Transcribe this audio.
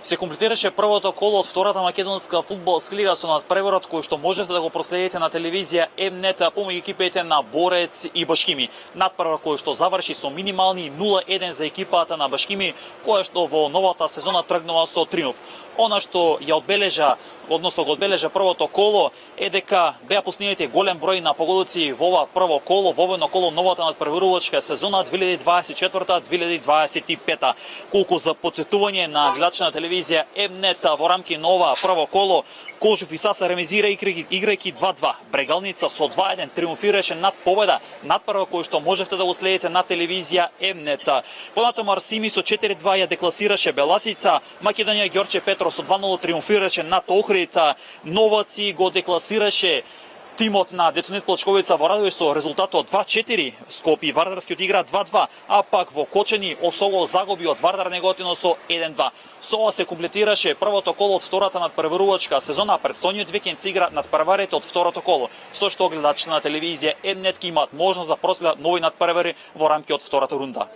Се комплетираше првото коло од втората македонска фудбалска лига со надпреварот кој што можете да го проследите на телевизија М-нет помеѓу екипите на Борец и Башкими. Надпревар кој што заврши со минимални 0-1 за екипата на Башкими, која што во новата сезона тргнува со триумф. Она што ја одбележа, односно го одбележа првото коло е дека беа постигнати голем број на погодици во ова прво коло, во овој коло новата надпреварувачка сезона 2024-2025. Колку за потсетување на гледачи на телевизија М-нет во рамки на ова прво коло, Кожув и Саса ремизира играјќи 2-2. Брегалница со 2-1 триумфираше над победа, надпрва кој што можевте да го следите на телевизија М-нет. Понатаму Арсими со 4-2 ја декласираше Беласица, Македонија Ѓорче Петров со 2-0 триумфираше над Охрид, Новаци го декласираше тимот на Детонет Плачковица во Радовиш со резултатот 2-4, Скопје Вардарскиот игра 2-2, а пак во Кочани Осово загуби од Вардар Неготино со 1-2. Со ова се комплетираше првото коло од втората надпреварувачка сезона, предстојниот викенд се игра надпреварите од второто коло, со што гледачите на телевизија М-нет имаат можност да проследат нови надпревари во рамки од втората рунда.